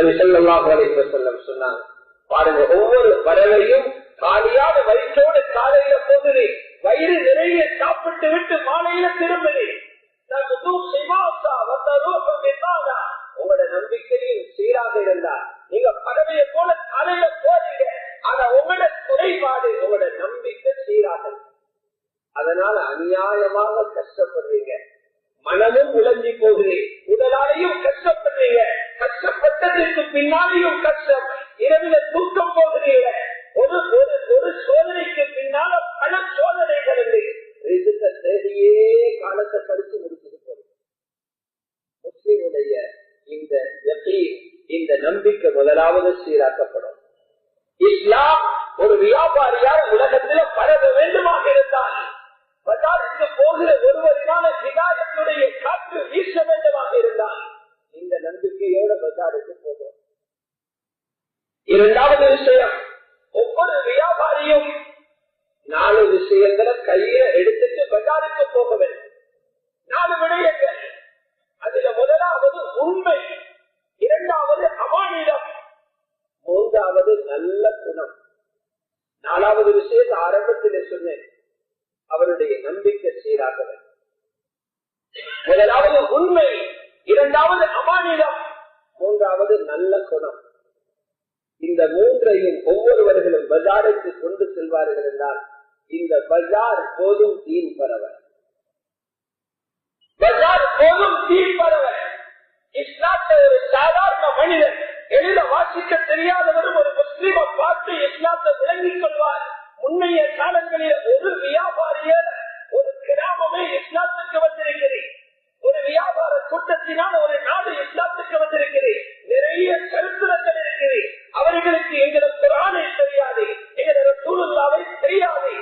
நபி ஸல்லல்லாஹு அலைஹி வஸல்லம் சொன்னாங்க, பாருங்க, ஒவ்வொரு பறவையும் காலியான வயிற்றோடு காலையில போகுது, வயிறு நிறைய சாப்பிட்டு விட்டு மாலையில திரும்புது. உங்களோட நம்பிக்கையும் சீராக இருந்தா நீங்க பறவையை போல காலையில போறீங்க, ஆனா உங்களோட குறைபாடு உங்களோட நம்பிக்கை சீராக. அதனால அநியாயமாக கஷ்டப்படுறீங்க, மனமும் உழஞ்சி போகுது, உடலாலையும் கஷ்டப்படுறீங்க, கஷ்டப்பட்டதற்கு பின்னாலேயும் கஷ்டம், இரவில தூக்கம் போகிறீங்க. ஒரு சோதனைக்கு பின்னால பல சோதனைகள் தேடியே காலத்தை கழிச்சு முடிச்சுட்டு போறோம். முஸ்லிமுடைய இந்த நம்பிக்கை முதலாவது சீராக்கப்படும். இஸ்லாம் ஒரு வியாபாரியால் உலகத்தில் பரவ வேண்டுமாக இருந்தால் பஜாருக்கு போகிற ஒருவரினால ஹிதாயத்துடைய காற்று வீச வேண்டுமாக இருந்தால் இந்த நம்பிக்கையோட பஜாருக்கு போகும். இரண்டாவது விஷயம், ஒவ்வொரு வியாபாரியும் 4 விஷயங்களை கையில எடுத்துட்டு பஜாருக்கு போக வேண்டும். 4 விடயங்கள். அதுல முதலாவது உண்மை, இரண்டாவது அமானிடம், மூன்றாவது நல்ல குணம், 4வது விஷயத்தை ஆரம்பத்திலே சொன்னேன், அவருடைய நம்பிக்கை சீராக வேண்டும். முதலாவது உண்மை, இரண்டாவது அமானிடம், மூன்றாவது நல்ல குணம். இந்த மூன்றையும் ஒவ்வொருவர்களும் பஜாருக்கு கொண்டு செல்வார்கள் என்றால் இந்த பஜார் போதும் தீன் பரவல். பஜார் போதும் தீன் பரவல். இஸ்லாத்தை ஒரு சாதாரண மனிதன், எழுத வாசிக்க தெரியாதவரும் ஒரு முஸ்லிமை பார்த்து இஸ்லாத்தை விளங்கிக் கொள்வார். முன்னைய காலங்களில் ஒரு வியாபாரிய ஒரு கிராமமே இஸ்லாத்துக்கு வந்திருக்கிறேன், ஒரு வியாபார கூட்டத்தினால் ஒரு நாடு இஸ்லாத்துக்கு வந்திருக்கிறேன், நிறைய சரித்திரங்கள் இருக்கிறேன். அவர்களுக்கு எங்கள குர்ஆனை தெரியாது, எங்கள ரசூலுல்லாஹை தெரியாது.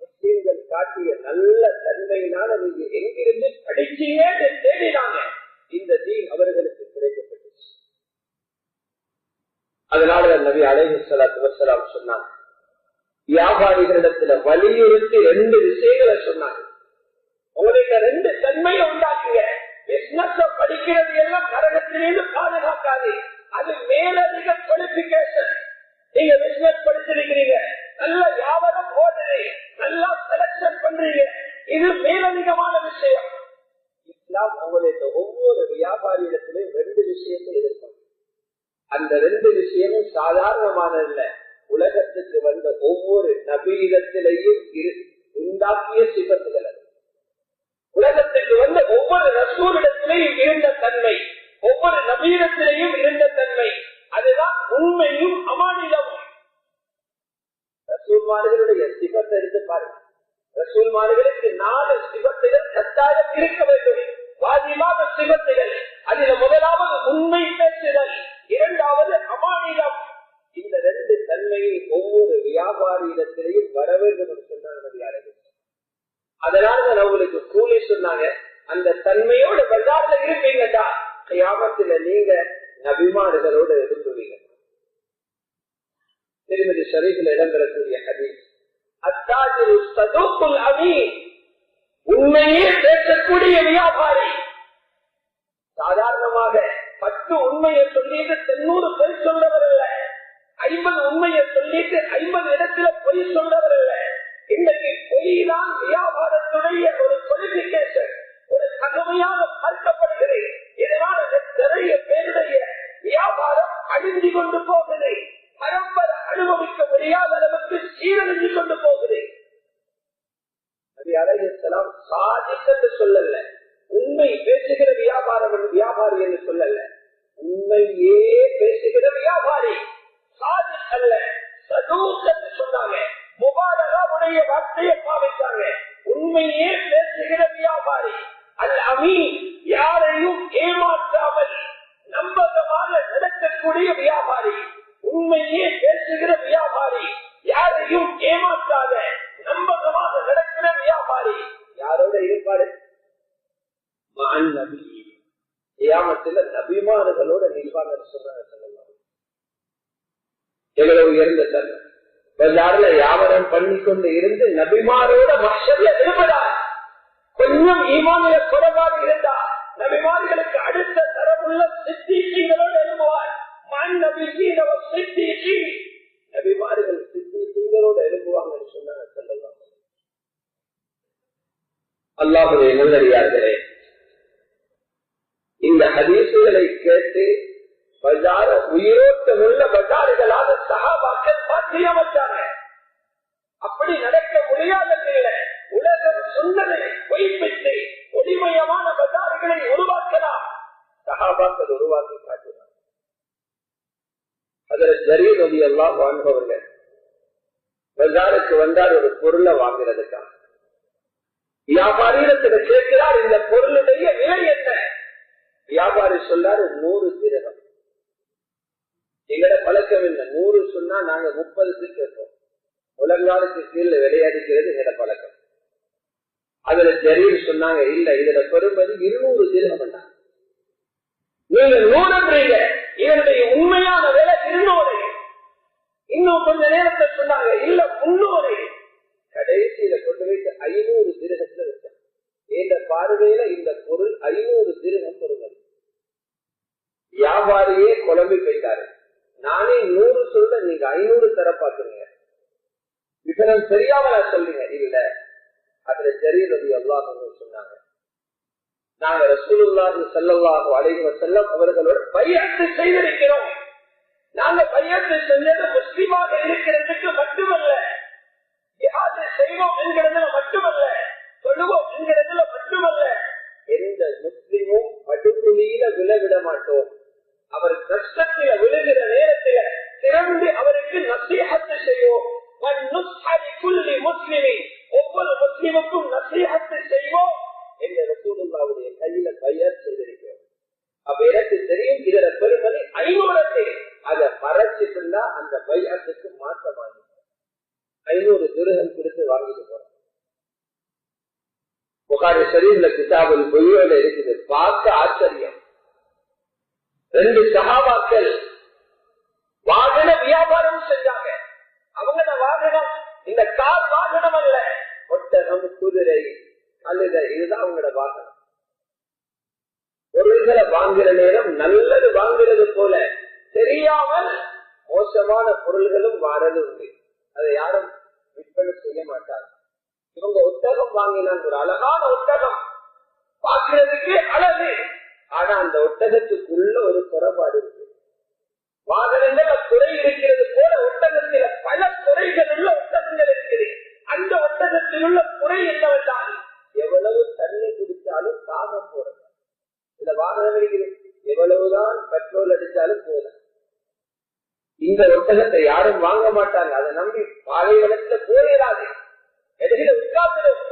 முஸ்லிம்கள் காட்டிய நல்ல தன்மையினால நீங்க எங்கிருந்து படிச்சீங்க தேடினாங்க, இந்த தீன் அவர்களுக்கு கிடைக்கப்பட்டுச்சு. அதனால நபி அலைஹிஸ்ஸலாத்து வஸ்ஸலாம் சொன்னாங்க, வியாபாரிகளிடத்துல வலியுறுத்தி 2 விஷயங்களை சொன்னாங்க. உங்களுக்கு 2 தன்மையை உண்டாக்குங்க. பிசினஸ் படிக்கிறது எல்லாம் நரகத்திலிருந்து பாதுகாக்காது, அது மேலதிக குவாலிபிகேஷன். நீங்க பிசினஸ் படிச்சிருக்கிறீங்க, நல்ல வியாபாரம் போடுறீங்க, நல்லா செலக்ஷன் பண்றீங்க, இது மேலதிகமான விஷயம். இஸ்லாம் உங்களுக்கு ஒவ்வொரு வியாபாரியிடத்திலும் 2 விஷயத்தை எதிர்பார்க்கும். அந்த 2 விஷயமும் சாதாரணமானதில்லை. உலகத்துக்கு வந்த ஒவ்வொரு நபியிடத்திலேயும் உண்டாக்கிய சிபத்துகள், உலகத்துக்கு வந்த ஒவ்வொரு ரசூலிடத்திலேயும் இருந்த தன்மை, ஒவ்வொரு நபீரத்திலேயும் இருந்த தன்மை, அதுதான் உண்மையும் அமானிதமும். ரசூல்மார்களுடைய சிபத்தை எடுத்து பாருங்க. ரசூல்மார்களுக்கு 4 சிபத்துகள் கட்டாயம் இருக்க வேண்டும், வாஜிபான சிபத்துகள். அதில் முதலாவது உண்மை பேசுதல், இரண்டாவது அமானிதம். இந்த 2 தன்மையை ஒவ்வொரு வியாபாரியிடத்திலேயும் வர வேண்டும் என்று சொன்னாங்க. அதனால உங்களுக்கு கூலி சொன்னாங்க, அந்த தன்மையோட பஜார்ல இருப்பீங்கடா, கியாமத்துல நீங்க நபிமார்களோடு இருந்துவீங்க. திருமதி ஷரீஃபில் இடம்பெறக்கூடிய ஹதீஸ், அத்தாஜிரு ஸதூக்குல் அமீன், உண்மையே பேசக்கூடிய வியாபாரி. சாதாரணமாக 10 உண்மையை சொல்லிட்டு 90 பொய் சொல்றவர் அல்ல, 50 உண்மையை சொல்லிட்டு 50 இடத்துல பொய் சொல்றவர் அல்ல. இன்னைக்கு பொய்தான் வியாபாரத்துடைய ஒரு குவாலிபிகேஷன், ஒரு கடுமையாக பார்க்கப்படுகிறது. இதனால நிறைய பேருடைய வியாபாரம் அழிந்து கொண்டு போகுது, பரம்பரை அனுபவிக்க முடியாத அளவுக்கு சீரழிந்து கொண்டு போகுது. நபி அலைஹிஸ்ஸலாம் சாதிக் என்று சொல்லல, உண்மை பேசுகிற வியாபாரி என்று சொல்லல, உண்மையே பேசுகிற வியாபாரி. சாதிக் அல்ல, சதூக் என்று சொன்னாங்க. முபாரகாவுடைய வார்த்தையை பாவித்தாங்க. உண்மையே பேசுகிற வியாபாரி. அல் அமீன், யாரையும் ஏமாற்றாமல் நம்பகமாக நடக்கக்கூடிய வியாபாரி. உண்மையே பேசுகிற வியாபாரி, யாரையும் ஏமாற்றாத நம்பகமாக நடக்கிற வியாபாரி. யாரோட இருப்பாரு? கியாமத்துல நபிமார்களோட நிர்வாக சொல்றாங்க. எவ்வளவு உயர்ந்த தன்மை. பஜார்ல வியாபாரம் பண்ணி கொண்டு இருந்து நபிமாரோட மஹ்ஷர்ல இருப்பதால் கொஞ்சம் ஈமானில குறைபாடு இருந்தா நபிமார்களுக்கு அடுத்த தரமுள்ள சித்திகளோடு எழுப்புவார். நபிமார்கள் சித்திகளோட எழுப்புவாங்கன்னு சொன்னாங்க. சொல்லலாம். அல்லாஹ்வுடைய நல்லடியார்களே, இந்த ஹதீசுகளை கேட்டு பஜார உயிரோட்டமுள்ள பஜார்களாக சஹாபாக்கள் பாக்கியமற்றாங்க. அப்படி நடக்க முடியாததில்ல. உலகம் சொன்னதை பொய்ப்பித்து ஒளிமயமான பஜார்களை உருவாக்கலாம். சஹாபாக்கள் உருவாக்கி காட்டினார். அதில் ஜரீர் ரலியல்லாஹு அன்ஹு அவர்கள் பஜாருக்கு வந்தால் ஒரு பொருளை வாங்குறதுக்காக வியாபாரியிடத்துல கேட்கிறார், இந்த பொருளுடைய விலை என்ன? வியாபாரி சொல்லாரு 100 திரகம். எங்கட பழக்கம் இல்லை. 100 சொன்னா நாங்க 30 கேட்போம். உலகாலுக்கு கீழே விளையாடிக்கிறது எங்கட பழக்கம். அதுல ஜரீர் சொன்னாங்க, இல்ல இதுல பெறும்பது 200 திரகம். நீங்க 100 இதனுடைய உண்மையான விலை 200. இன்னும் கொஞ்ச நேரத்தை சொன்னாங்க, இல்ல 300. கடைசியில கொண்டு வைத்து 500 திரகத்தை வச்சாங்க. இந்த பார்வையில இந்த பொருள் 500 திரகம் பொருள். வியாபாரியே குழம்பி போயிட்டாரு. நானே 100 சொல்ல, நீங்க 500 தர பாக்குறீங்க. விவரம் தெரியாம சொல்றீங்க. இல்ல, அதுல ஜரீர் ரலியல்லாஹு அன்ஹு சொன்னாங்க, நாங்க ரசூலுல்லாஹி ஸல்லல்லாஹு அலைஹி வஸல்லம் அவர்களோட பைஅத் செய்திருக்கிறோம். நாங்க பைஅத் செஞ்சது முஸ்லிமாக இருக்கிறதுக்கு மட்டுமல்ல, ஜிஹாத் செய்வோம் என்கிறதுல மட்டுமல்ல, சொல்லுவோம் என்கிறதுல மட்டுமல்ல, எந்த முஸ்லிமும் படுகுழியில விழவிட மாட்டோம். அவர் கஷ்டத்தில விழுகிற நேரத்தில திறந்து அவருக்கு நசீஹத் செய்வோம். ஒவ்வொரு முஸ்லிமுக்கும் நசீஹத் செய்வோம் என்ற ரசூலுல்லாஹ்வுடைய கையில பைஅத் செய்திருக்கிறோம். அப்ப எனக்கு தெரியும் இதர பெருமதி 500. அதை மறைச்சிட்டுனா அந்த பைஅத்துக்கு மாற்றமாகி 500 திரகம் கொடுத்து வாங்கிட்டு போறோம். புகாரி ஷரீஃப்ல கிதாபுல் புயூல இருக்குது. பார்க்க ஆச்சரியம். 2 சஹாபாக்கள் வாகன வியாபாரம் செஞ்சாங்க. அவங்களோட வாகனம் இந்த கார் வாகனம் அல்ல, ஒட்டகம், குதிரை, கழுதை, இதுதான் அவங்களோட வாகனம். பொருள்களை வாங்குற நேரம் நல்லது வாங்குறது போல தெரியாமல் மோசமான பொருள்களும் வாரது உண்டு. அதை யாரும் விற்பனை செய்ய மாட்டாங்க. இவங்க ஒட்டகம் வாங்கினாங்க, ஒரு அழகான ஒட்டகம், பார்க்கிறதுக்கு அழகு. ஆனா அந்த ஒட்டகத்துக்குள்ள ஒரு குறைபாடு இருக்கு. வாகனங்கள் குறை இருக்கிறது போல ஒட்டகத்தில் பல குறைகள் உள்ள ஒட்டகங்கள் இருக்குது. அந்த ஒட்டகத்தில் உள்ள குறை என்னவென்றால் எவ்வளவு தண்ணி குடித்தாலும் தாகம் போறது. இந்த வாகனம் இருக்குது, எவ்வளவுதான் பெட்ரோல் அடித்தாலும் போதும். இந்த ஒட்டகத்தை யாரும் வாங்க மாட்டாங்க. அதை நம்பி பாலைவனத்துல போயிடாது, இடையில உட்கார்ந்துடும்.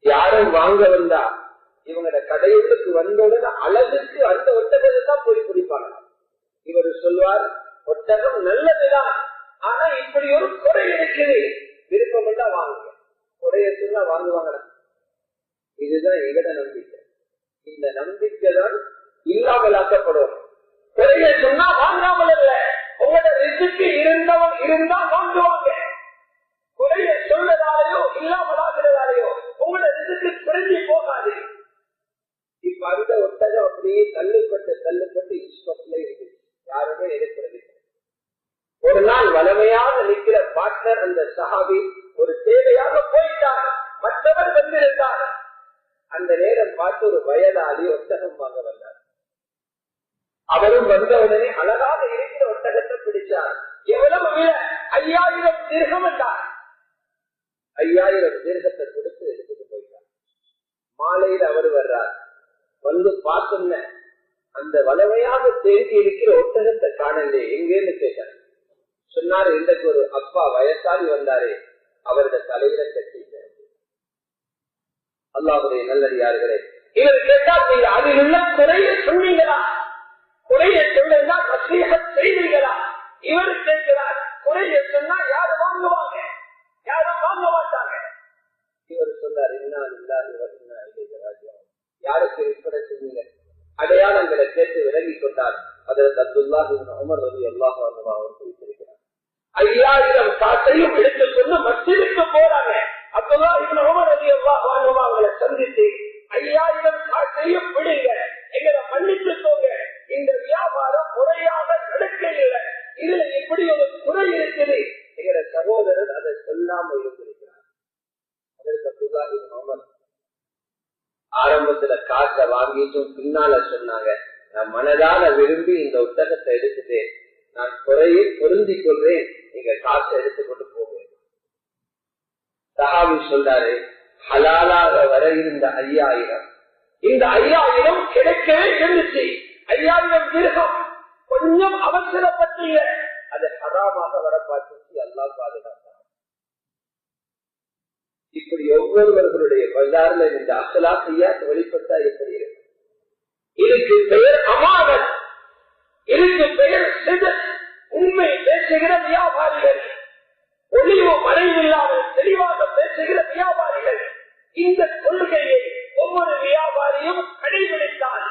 யாரும் வாங்க வந்தா இவங்களோட கடைகளுக்கு வந்தோட அழகுக்கு அந்த ஒட்டகத்தை தான் போய் குடிப்பாங்க. இவர் சொல்வார், ஒட்டகம் நல்லதுதான், ஆனா இப்படி ஒரு குறை இருக்குது, விருப்பம் தான் வாங்குங்க. குறைய சொன்னா வாங்குவாங்க. இதுதான் எங்கட நம்பிக்கை. இந்த நம்பிக்கை தான் இல்லாமலாக்கப்படும். குறைய சொன்னா வாங்காமல் இல்ல, உங்களோட ரிஸ்க்கு இருந்தவன் இருந்தா வாங்குவாங்க. குறைய சொல்றதாலேயோ இல்லாமலாகிறதாலேயோ உங்களோட ரிஸ்க்கு குறைஞ்சி போகாது. இப்ப அந்த ஒட்டகம் அப்படியே தள்ளுப்பட்டு இஷ்டத்துல இருக்கு, யாருமே எடுக்கிறது. ஒரு நாள் வளமையாக நிற்கிற பார்ட்னர் அந்த சஹாபி ஒரு தேவையாக போயிட்டார், மற்றவர் வந்திருந்தார். அந்த நேரம் பார்த்து ஒரு வயதாளி ஒட்டகம் வாங்க வந்தார். அவரும் வந்தவுடனே அழகாக இருக்கிற ஒட்டகத்தை பிடிச்சார். எவ்வளவு விலை? 5000 திர்ஹம் என்றார். 5000 திர்ஹத்தை கொடுத்து எடுத்துட்டு போயிட்டார். மாலையில் அவர் வர்றார். வந்து பார்த்துங்க, அந்த வளமையாக தேங்கி இருக்கிற ஒட்டகத்தை காணலே, எங்கேன்னு கேட்டார். சொன்னாரு, இன்றைக்கு ஒரு அப்பா வயசாகி வந்தாரே, அவருடைய தலையில கட்டிட்டார். அல்லாஹ்வுடைய நல்லடியார்களே, இவர் கேட்டால் நீங்க அதில் உள்ள குறைய சொன்னீங்களா? குறைய சொன்னா நசீஹத் செய்வீங்களா? இவர் கேட்கிறார், குறைய சொன்னா யாரு வாங்குவாங்க? யாரும் வாங்க மாட்டாங்க. இவர் சொன்னார், இன்னா லில்லாஹி வ இன்னா இலைஹி ராஜிஊன். யாருக்கு விற்பனை செய்வீங்க? அடையாளங்களை கேட்டு விலகி கொண்டார். அதற்கு அப்துல்லாஹ் இப்னு உமர் ரலியல்லாஹு அன்ஹு அவர் குறிப்பிட்டிருக்கிறார். 5000 காசையும் எடுத்துக்கொண்டு மஸ்ஜிதுக்கு போறாங்க. அப்துல்லாஹ் இப்னு உமர் ரலியல்லாஹு அன்ஹு அவங்களை சந்தித்து 5000 காசையும் விடுங்க, எங்களை மன்னித்துக்கோங்க, இந்த ஆரம்பத்துல காசை வாங்கிட்டும் பின்னால சொன்னாங்க, நான் மனதால விரும்பி இந்த ஒட்டகத்தை எடுத்துட்டேன், நான் குறையை பொருந்திக் கொள்றேன், நீங்க காசை எடுத்துக்கொண்டு போவேன். சஹாபி சொல்றாரு, ஹலாலாக வர இருந்த 5000, இந்த 5000 கிடைக்கவே இருந்துச்சு. 5000 திர்ஹம் கொஞ்சம் அவசரப்பட்டீங்க, அது ஹராமாக வர பார்த்துச்சு. அல்லாஹ் பாதுகாத்தார். இப்படி ஒவ்வொருவர்களுடைய பஜார்ல இந்த அகலாக்கையா வெளிப்பட்டா எப்படி இருக்கு? இதுக்கு பெயர் அமானத், இதுக்கு பெயர் சிதர். உண்மை பேசுகிற வியாபாரிகள், ஒளிவு மறைவில்லாமல் தெளிவாக பேசுகிற வியாபாரிகள். இந்த கொள்கையை ஒவ்வொரு வியாபாரியும் கடைபிடித்தால்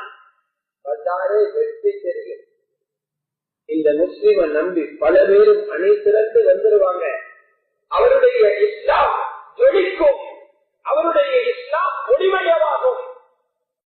பஜாரே வெற்றி தெரியும். இந்த முஸ்லிமை நம்பி பல பேரும் அணை திறந்து வந்துருவாங்க. அவருடைய இஸ்லாம்